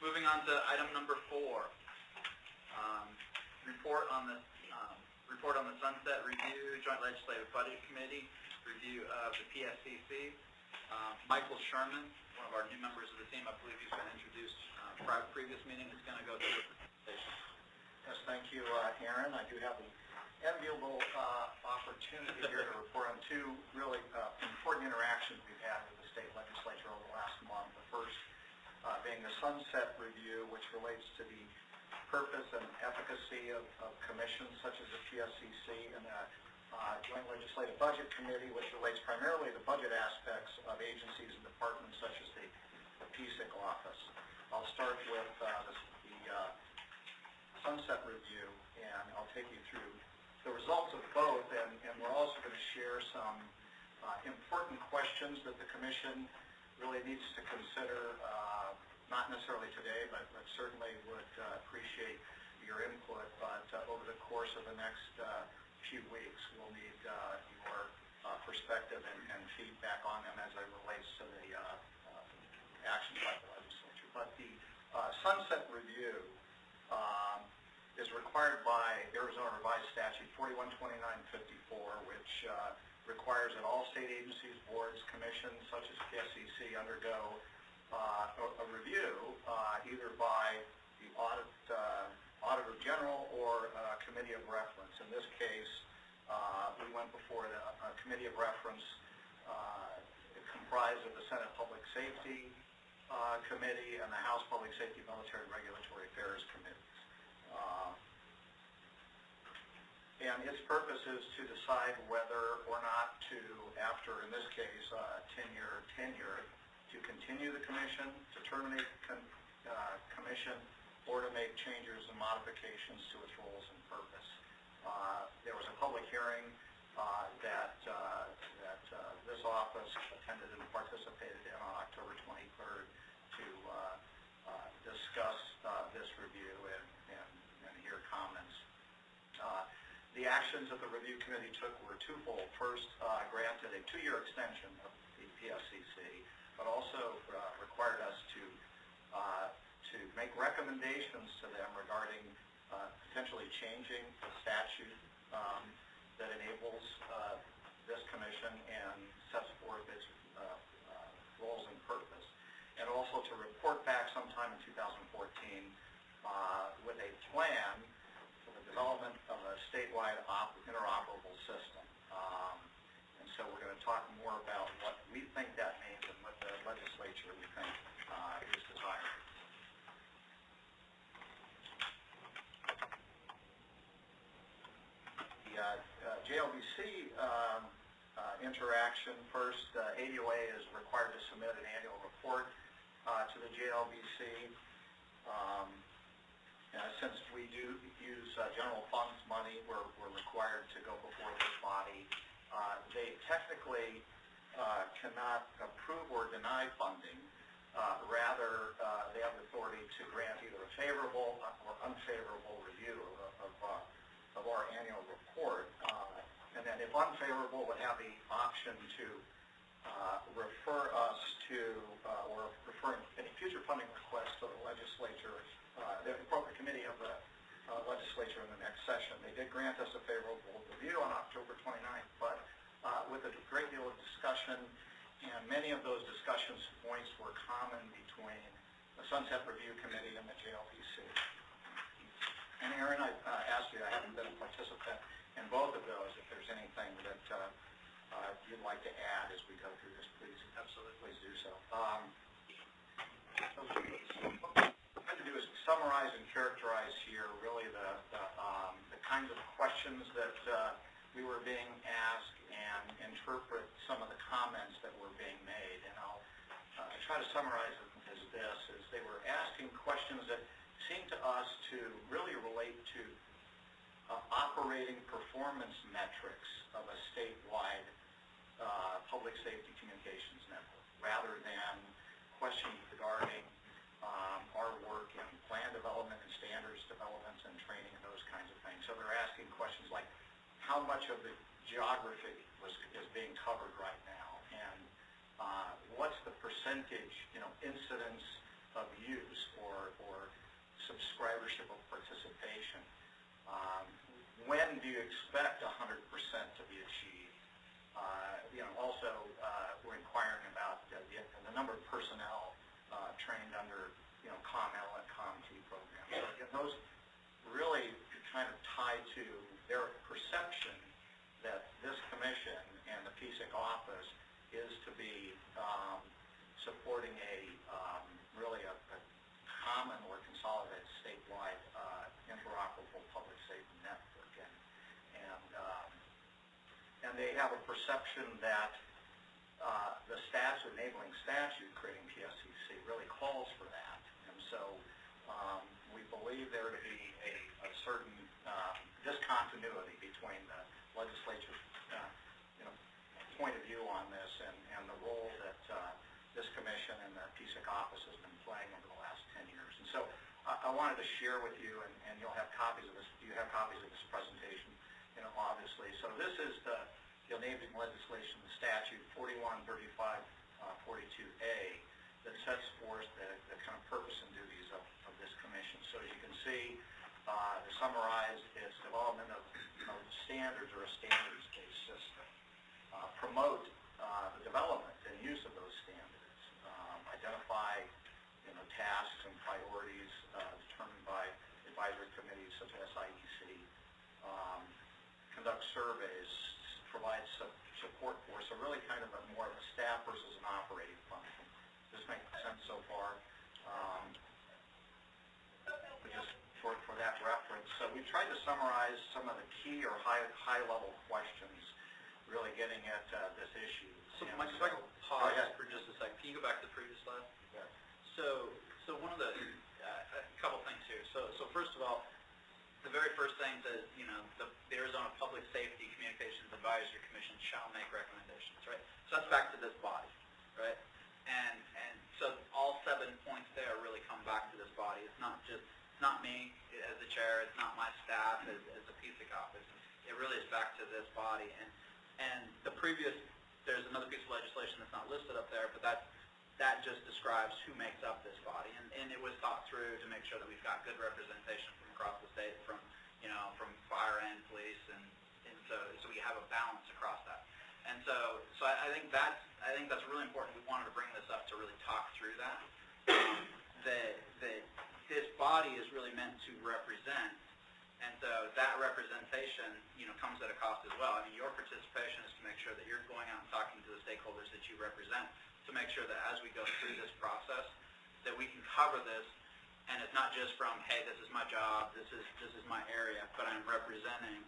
Moving on to item number 4, report on the Sunset Review Joint Legislative Budget Committee review of the PSCC. Michael Sherman, one of our new members of the team, I believe he's been introduced previous meeting, is going to go through the presentation. Yes, thank you, Aaron. I do have the enviable opportunity here to report on two really important interactions we've had with the state legislature over the last month. The first being the Sunset Review, which relates to the purpose and efficacy of commissions such as the PSCC, and the Joint Legislative Budget Committee, which relates primarily to budget aspects of agencies and departments such as the PSCC office. I'll start with the Sunset Review, and I'll take you through the results of both, and we're also going to share some important questions that the Commission really needs to consider, not necessarily today, but certainly would appreciate your input. But over the course of the next few weeks, we'll need your perspective and feedback on them as it relates to the actions by the legislature. But the Sunset Review is required by Arizona Revised Statute 412954, which requires that all state agencies, boards, commissions, such as PSCC, undergo a review either by the Auditor General or a Committee of Reference. In this case, we went before a Committee of Reference comprised of the Senate Public Safety Committee and the House Public Safety, Military, and Regulatory Affairs Committees. And its purpose is to decide whether or not to, after, in this case, 10-year tenure, to continue the commission, to terminate commission, or to make changes and modifications to its roles and purpose. There was a public hearing that this office attended and participated in on October 23rd to discuss this review and hear comments. The actions that the review committee took were twofold. First, granted a 2-year extension of the PSCC, but also required us to make recommendations to them regarding potentially changing the statute that enables this commission and sets forth its roles and purpose, and also to report back sometime in 2014 with a plan for the development of a statewide interoperable system. And so we're going to talk more about what we think that means and what the legislature we think is desired. The JLBC interaction, first, ADOA is required to submit an annual report to the JLBC. Since we do use general funds money, we're required to go before this body. They technically cannot approve or deny funding. Rather, they have the authority to grant either a favorable or unfavorable review of our annual report. And then if unfavorable, would have the option to refer us to, or refer any future funding requests to the legislature, the appropriate committee of the legislature in the next session. They did grant us a favorable review on October 29th, but with a great deal of discussion, and many of those discussions points were common between the Sunset Review Committee and the JLBC. And Aaron, I asked you, I haven't been a participant in both of those. If there's anything that you'd like to add as we go through this, please. Absolutely. Please do so. What I'm trying to do is summarize and characterize here really the kinds of questions that we were being asked and interpret some of the comments that were being made. And I'll try to summarize it as this, is they were asking questions that seemed to us to really relate to operating performance metrics of a statewide public safety communications network, rather than questions regarding our work in plan development and standards development and training and those kinds of things. So they're asking questions like, how much of the geography is being covered right now, and what's the percentage, incidence of use or subscribership of participation. When do you expect 100% to be achieved? Also, we're inquiring about the number of personnel trained under, COM-L and COM-T programs. So again, those really kind of tie to their perception that this commission and the PSCC office is to be supporting really a common or consolidated statewide interoperable public safety network. And they have a perception that the enabling statute creating PSCC really calls for that. And so we believe there to be a certain discontinuity between the legislature's point of view on this and the role that this commission and the PSCC office has been playing over the last 10 years. And so I wanted to share with you, and you'll have copies of this. You have copies of this presentation, obviously. So this is the enabling legislation, the statute 413542A that sets forth the kind of purpose and duties of this commission. So as you can see, to summarize, it's development of standards or a standards-based system. Promote the development and use of those standards. Identify tasks and priorities determined by advisory committees such as SIEC. Conduct surveys, provide support for, so really kind of more of a staff versus an operating function. Does this make sense so far? Just for that reference. So we've tried to summarize some of the key or high-level questions really getting at this issue. So Mike, if I could pause for just a second. Can you go back to the previous slide? Yeah. So one of the, a couple things here. So first of all, the very first thing says, the Arizona Public Safety Communications Advisory Commission shall make recommendations, right? So that's back to this body, right? And so all 7 points there really come back to this body. It's not me as the chair, it's not my staff as the PSCC office. It really is back to this body. And the previous, there's another piece of legislation that's not listed up there, but that just describes who makes up this body. And it was thought through to make sure that we've got good representation from across the state, from fire and police, and so we have a balance across that. And so I think that's really important. We wanted to bring this up to really talk through that. That this body is really meant to represent, and so that representation, comes at a cost as well. I mean, your participation is to make sure that you're going out and talking to the stakeholders that you represent, to make sure that as we go through this process, that we can cover this, and it's not just from, hey, this is my job, this is my area, but I'm representing,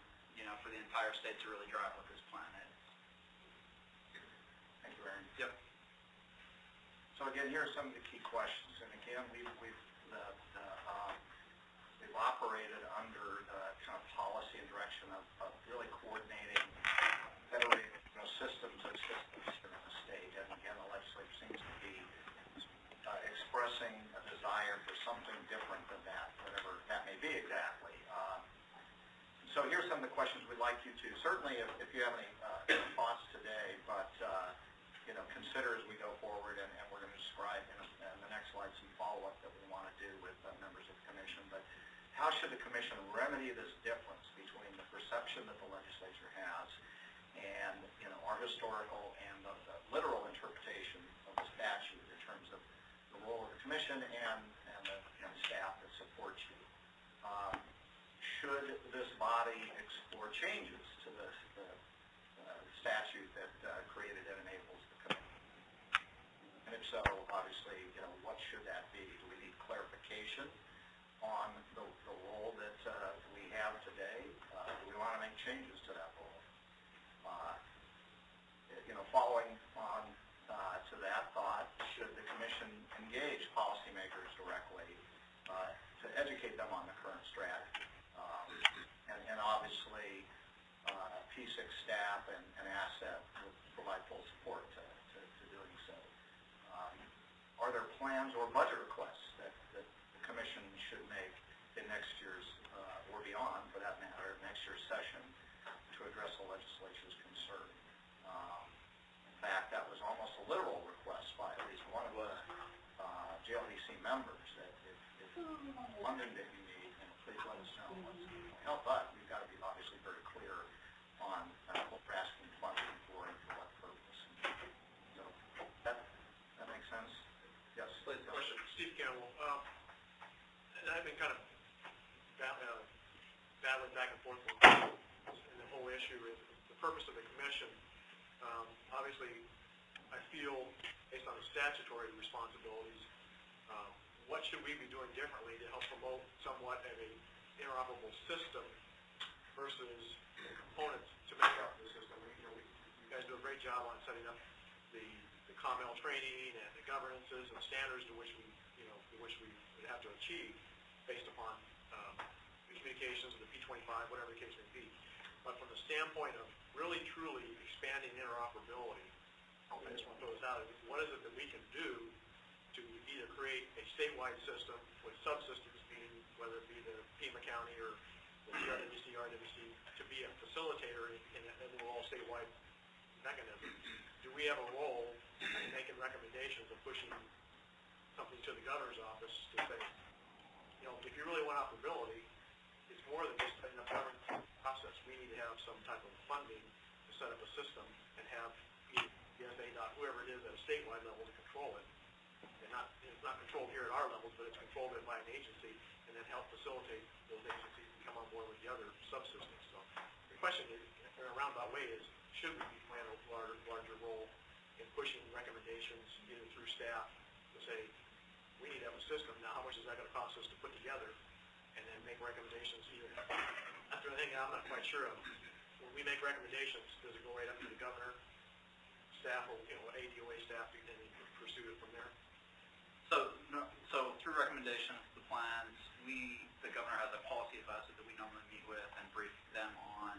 for the entire state to really drive what this plan is. Thank you, Aaron. Yep. So again, here are some of the key questions, and again, we've operated under the kind of policy and direction of really coordinating federal systems here in the state, and again, the legislature seems to be expressing a desire for something different than that, whatever that may be exactly. So here's some of the questions we'd like you to, certainly if you have any thoughts today, but consider as we go forward, and we're going to describe in the next slide some follow-up that we want to do with members of the commission. But how should the commission remedy this difference between the perception that the legislature has and our historical and the literal interpretation of the statute in terms of the role of the commission and the staff that supports you? Should this body explore changes to the statute that created and enables the commission? And if so, obviously, what should that be? Do we need clarification on the role that we have today? Do we want to make changes to that role? Following on to that thought, should the commission engage policymakers directly to educate them on the current strategy? And obviously, PSCC staff and ASSET will provide full support to doing so. Are there plans or budget requests that the commission should make in next year's, or beyond for that matter, next year's session to address the legislature's concern? In fact, that was almost a literal request by at least one of the JLBC members that if funding that you need, please let us know. Help, but we've got to be obviously very clear on what we're asking funding for and for what purpose. So that makes sense? Yes. Please. Question, Steve Campbell. And I've been kind of battling back and forth and the whole issue is the purpose of the commission. Obviously, I feel, based on the statutory responsibilities, what should we be doing differently to help promote somewhat of an interoperable system versus the components to make up the system? You guys do a great job on setting up the COML training and the governances and standards to which we would have to achieve based upon the communications of the P25, whatever the case may be. But from the standpoint of really truly expanding interoperability, I just want to throw this out. What is it that we can do to either create a statewide system with subsystems, meaning whether it be the Pima County or the JLBC, RWC, to be a facilitator in an overall statewide mechanism? Do we have a role in making recommendations of pushing something to the governor's office to say, if you really want operability, it's more than just a government process. We need to have some type of funding to set up a system and have either the SA, whoever it is at a statewide level to control it. And it's not controlled here at our levels, but it's controlled by an agency, and then help facilitate those agencies to come on board with the other subsystems. So the question is, in a roundabout way, is should we be playing a larger role in pushing recommendations either through staff to say, we need to have a system. Now, how much is that going to cost us to put together, and then make recommendations either? That's the thing I'm not quite sure of. When we make recommendations, does it go right up to the governor, staff, or ADOA staff, and then pursue it from there? So through recommendations, the plans, the governor has a policy advisor that we normally meet with and brief them on,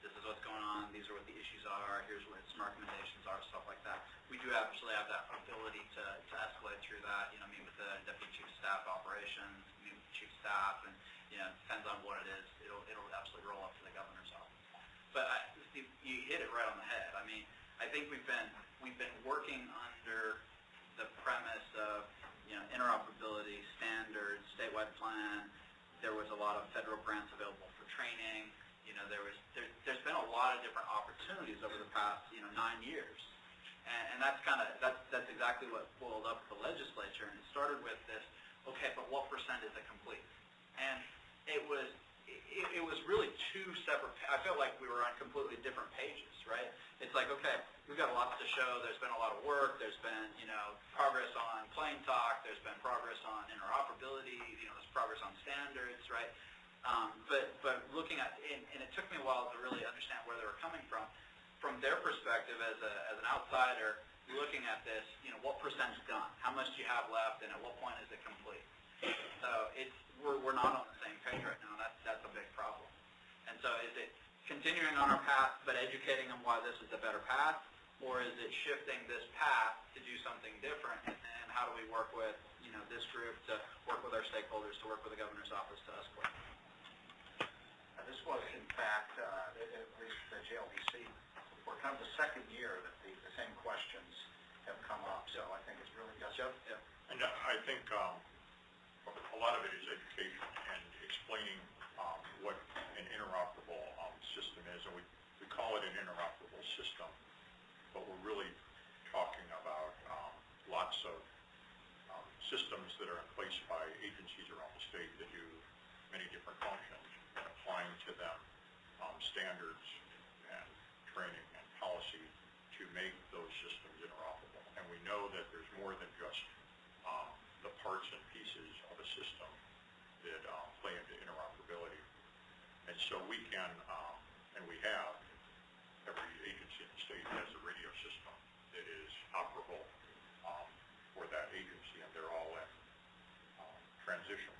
this is what's going on, these are what the issues are, here's what some recommendations are, stuff like that. We do absolutely have that ability to escalate through that, meet with the Deputy Chief of Staff Operations, meet with the Chief of Staff, and, depends on what it is, it'll absolutely roll up to the governor's office. But Steve, you hit it right on the head. I mean, I think we've been working under the premise of, interoperability, standards, statewide plan. There was a lot of federal grants available for training. There's been a lot of different opportunities over the past, 9 years. And that's exactly what boiled up the legislature. And it started with this, okay, but what percent is it complete? And it was really two separate, I felt like we were on completely different pages, right? It's like, okay, we've got lots to show, there's been a lot of work, there's been, progress on plain talk, there's been progress on interoperability, there's progress on standards, right? But looking at, and it took me a while to really understand where they were coming from their perspective as an outsider, looking at this, what percent's done? How much do you have left, and at what point is it complete? So we're not on the same page right now. That's a big problem. And so is it continuing on our path but educating them why this is the better path, or is it shifting this path to do something different? And how do we work with this group to work with our stakeholders, to work with the governor's office to escalate? This was, in fact, at least the JLBC, for kind of the second year that the same questions have come up. So I think it's really just. Yep. And I think a lot of it is education and explaining what an interoperable system is, and we call it an interoperable system, but we're really talking about lots of systems that are in place by agencies around the state that do many different functions, and applying to them standards and training and policy to make those systems interoperable. And we know that there's more than just the parts and pieces of a system that play into interoperability. And so we can, and we have, every agency in the state has a radio system that is operable for that agency, and they're all in transition.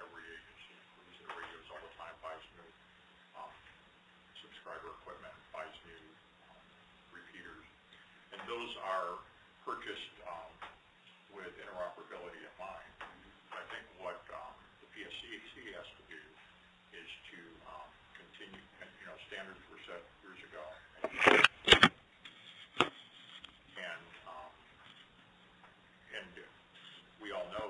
Every agency improves their radios all the time, buys new subscriber equipment, buys new repeaters, and those are purchased with interoperability in mind. I think what the PSCC has to do is to continue, and standards were set years ago, and we all know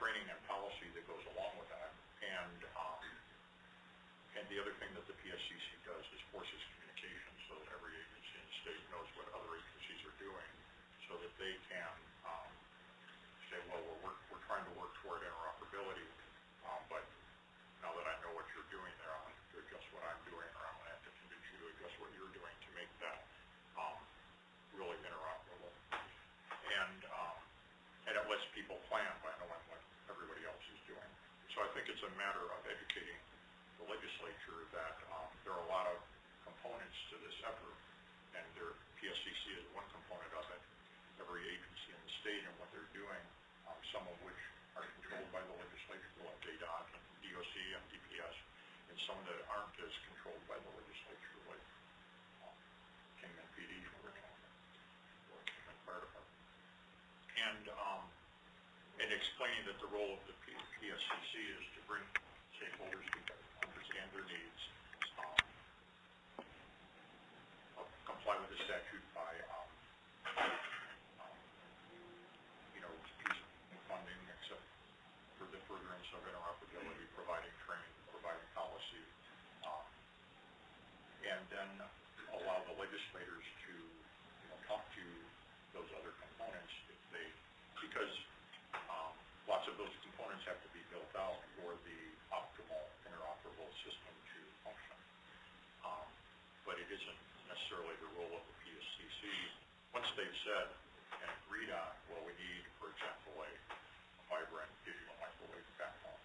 training and policy that goes along with that. And the other thing that the PSCC does is forces communication so that every agency in the state knows what other agencies are doing so that they can say, well, we're trying to work toward interoperability, but now that I know what you're doing there, I'm going to adjust what I'm doing, or I'm going to have to convince you to adjust what you're doing to make that really interoperable. And it lets people plan by knowing what everybody else is doing. So I think it's a matter of educating the legislature that there are a lot of components to this effort, and PSCC is one component of it. Every agency in the state and what they're doing, some of which are controlled by the legislature, like ADOT and DOC and DPS, and some that aren't as controlled by the legislature, like Kingman PD or Kingman Fire Department. And explaining that the role of the PSCC is to bring stakeholders together, understand their needs, comply with the statute by using funding, except for the furtherance of interoperability, providing training, providing policy, and then allow the legislators to talk to those other components because lots of those components have to be built out for the optimal interoperable system to function. But it isn't necessarily the role of the PSCC. Once they've said and agreed on, well, we need, for example, a vibrant digital microwave backbone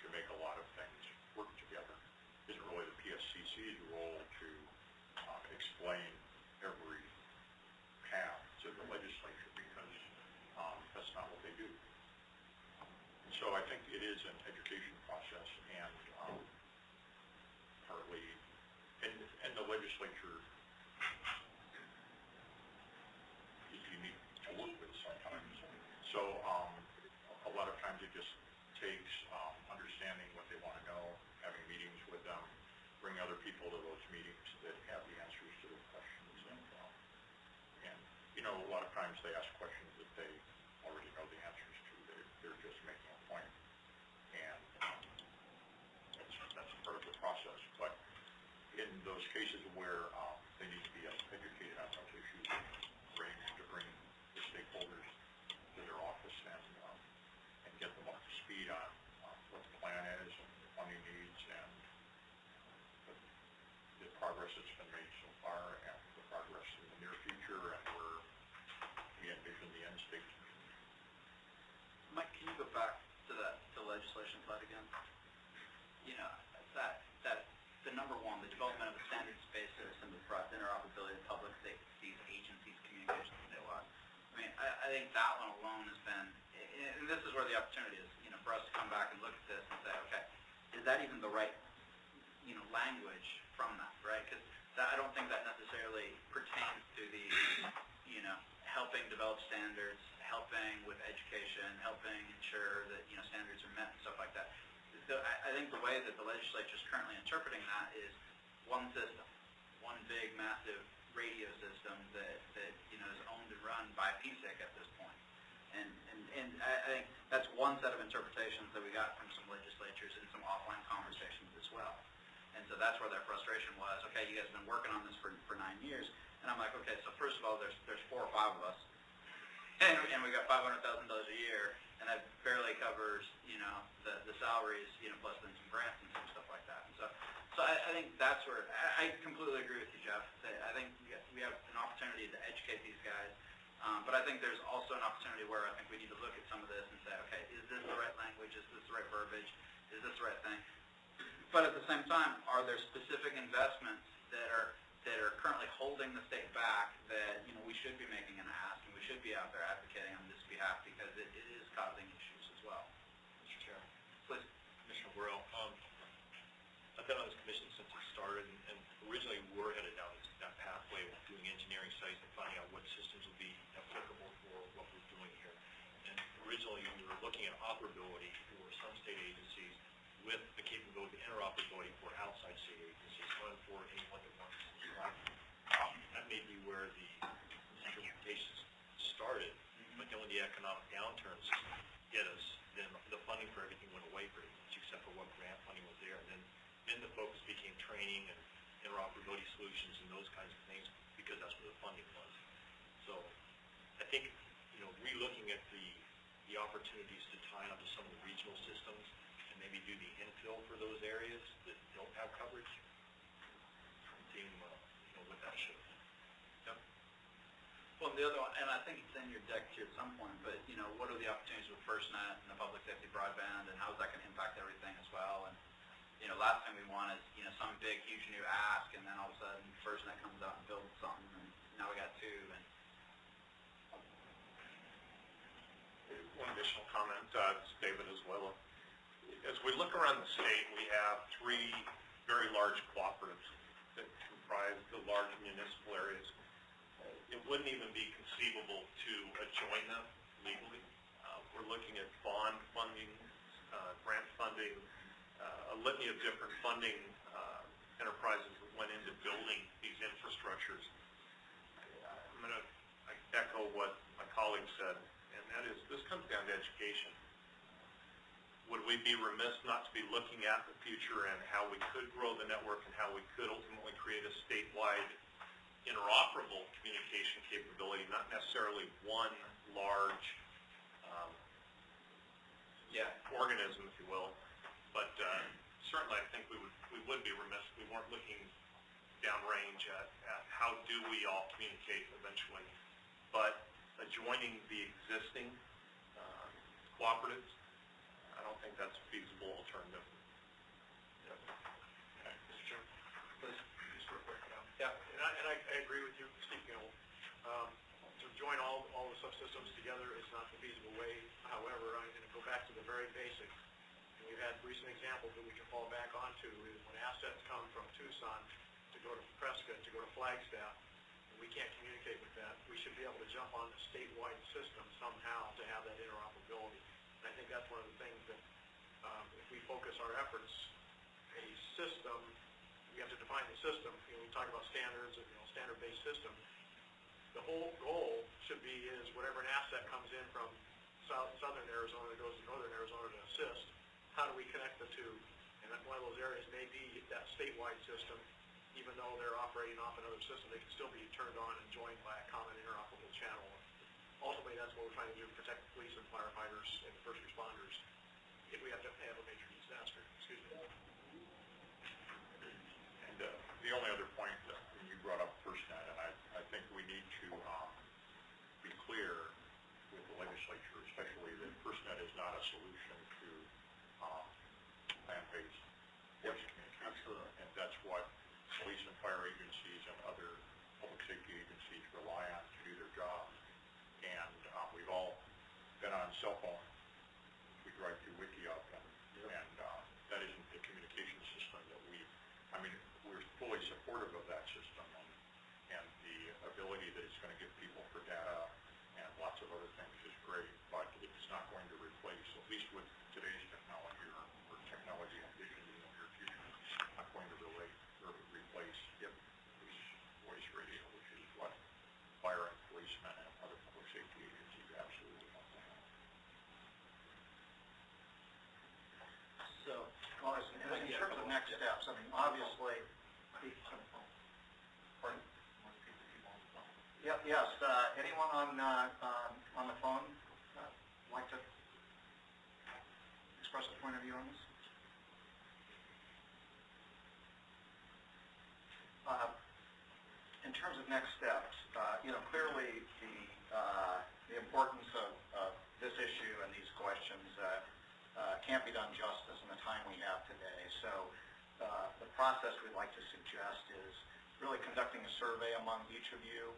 to make a lot of things work together, isn't really the PSCC's role to explain every path to the legislature because that's not what they do. And so I think it is an education process and partly, and the legislature is unique to work with sometimes. So a lot of times it just takes understanding what they want to know, having meetings with them, bring other people to those meetings that have the answers to their questions. And a lot of times they ask questions that they already know the answers to. They're just making a point. And that's part of the process. But in those cases where they need to be educated on those issues, arrange to bring the stakeholders to their office and get them up to speed on what the plan is and the funding needs and the progress that's been made so far and the progress in the near future and where we envision the end state. Mike, can you go back to the legislation slide again? That the number one, the development of a standards-based system that provides interoperability to public safety agencies, communications, and statewide. I mean, I think that one alone has been, and this is where the opportunity is, for us to come back and look at this and say, okay, is that even the right, language from that, right? Because I don't think that necessarily pertains to the, helping develop standards, helping with education, helping ensure that, standards are met and stuff like that. So I think the way that the legislature is currently interpreting that is one system, one big, massive radio system that is owned and run by PSCC at this point. And I think that's one set of interpretations that we got from some legislatures and some offline conversations as well. And so that's where their frustration was. Okay, you guys have been working on this for 9 years. And I'm like, okay, so first of all, there's 4 or 5 of us. And we got $500,000 a year, and that barely covers, the salaries, plus then some grants and some stuff like that. And so I think that's where I completely agree with you, Jeff. I think we have an opportunity to educate these guys, but I think there's also an opportunity where I think we need to look at some of this and say, okay, is this the right language? Is this the right verbiage? Is this the right thing? But at the same time, are there specific investments that are currently holding the state back that we should be making an ask and we should be out there advocating on this behalf because it is causing issues as well. Mr. Chairman. Please. Commissioner Burrell, I've been on this commission since it started, and originally we were headed down that pathway of doing engineering studies and finding out what systems would be applicable for what we're doing here. And originally we were looking at operability for some state agencies with the capability of interoperability for outside state agencies, one for anyone that wants to do that. That may be where the interpretations started, but then when the economic downturns hit us, then the focus became training and interoperability solutions and those kinds of things because that's where the funding was. So I think, you know, re-looking at the opportunities to tie onto some of the regional systems and maybe do the infill for those areas that don't have coverage, seeing, you know, what that should. Yep. Well, the other one, and I think it's in your deck too at some point, but, you know, what are the opportunities with FirstNet and the public safety broadband, and how is that going to impact everything as well? And, you know, last thing we want is, you know, some big, huge new ask, and then all of a sudden FirstNet comes out and builds something, and now we got two, and one additional comment, it's David as well. As we look around the state, we have three very large cooperatives that comprise the large municipal areas. It wouldn't even be conceivable to join them legally. We're looking at bond funding, grant funding, a litany of different funding enterprises that went into building these infrastructures. I'm going to echo what my colleague said, and that is, this comes down to education. Would we be remiss not to be looking at the future and how we could grow the network and how we could ultimately create a statewide interoperable communication capability, not necessarily one large organism, if you will, but certainly I think we would be remiss if we weren't looking downrange at how do we all communicate eventually. But joining the existing cooperatives, I don't think that's a feasible alternative. Yep. Okay. Mr. Chairman, please. Just real quick. Yeah, and I agree with you, Steve Gill. To join all the subsystems together is not the feasible way. However, I'm going to go back to the very basics. And we've had recent examples that we can fall back onto is when assets come from Tucson to go to Prescott, to go to Flagstaff, and we can't communicate with that. We should be able to jump on a statewide system somehow to have that interoperability. And I think that's one of the things that if we focus our efforts, a system, we have to define the system. You know, we talk about standards, you know, standard-based system. The whole goal should be is whatever an asset comes in from southern Arizona that goes to northern Arizona to assist, how do we connect the two? And one of those areas may be that statewide system. Even though they're operating off another system, they can still be turned on and joined by a common interoperable channel. Ultimately, that's what we're trying to do to protect the police and firefighters and first responders if we have to have a major disaster. Excuse me. And the only other point that you brought up FirstNet, and I think we need to be clear with the legislature, especially that FirstNet is not a solution to land-based voice communication. Absolutely. And that's what police and fire agencies and other public safety agencies rely on to do their job. And we've all been on cell phone. We drive through Wikiup, and that isn't the communication system that we're fully supportive of that system and the ability that it's going to give people for data and lots of other things is great, but it's not going to replace, at least with today's technology or technology envisioned in the near future, not going to replace voice radio, which is what fire and policemen and other public safety agencies absolutely want to have. So, Well, in terms of next steps, I mean, obviously, pardon? Yes, anyone on the phone like to express a point of view on this? In terms of next steps, you know, clearly the importance of this issue and these questions can't be done justice in the time we have today. So the process we'd like to suggest is really conducting a survey among each of you.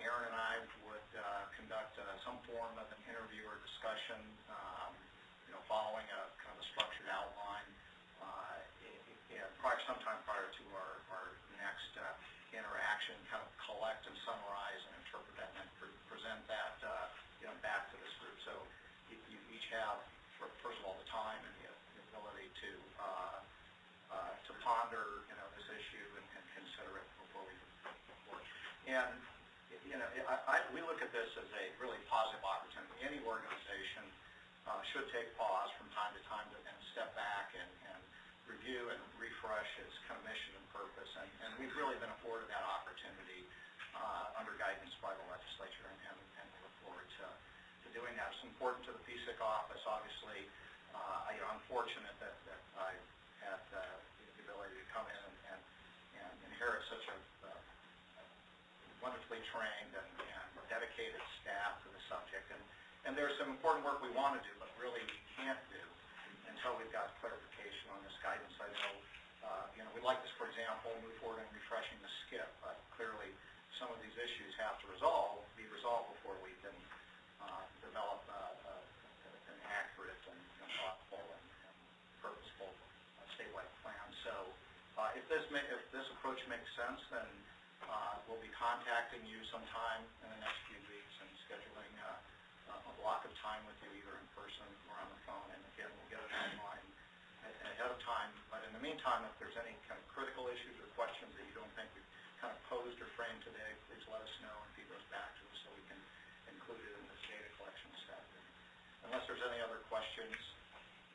Aaron and I would conduct some form of an interview or discussion, you know, following a kind of a structured outline, sometime prior to our next interaction, kind of collect and summarize and interpret that and then present that, you know, back to this group. So you each have, first of all, the time and the ability to ponder, you know, this issue and consider it before we report. And you know, we look at this as a really positive opportunity. Any organization should take pause from time to time and step back and review and refresh important to the PSCC office. Obviously, I'm fortunate that I had the ability to come in and inherit such a wonderfully trained and dedicated staff to the subject. And there's some important work we want to do, but really we can't do until we've got clarification on this guidance. I know, we'd like to, for example, move forward in refreshing the SCIP, but clearly some of these issues have to be resolved before we can develop an accurate and thoughtful and purposeful statewide plan. So if this approach makes sense, then we'll be contacting you sometime in the next few weeks and scheduling a block of time with you, either in person or on the phone. And again, we'll get it online ahead of time. But in the meantime, if there's any kind of critical issues or questions that you don't think we've kind of posed or framed today, please let us know and feed those back to us so we can include it in this data collection step. Unless there's any other questions,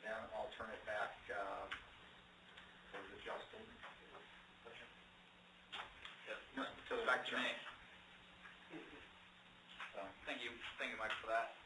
then I'll turn it back over to Justin. Back to me. Thank you, Mike, for that.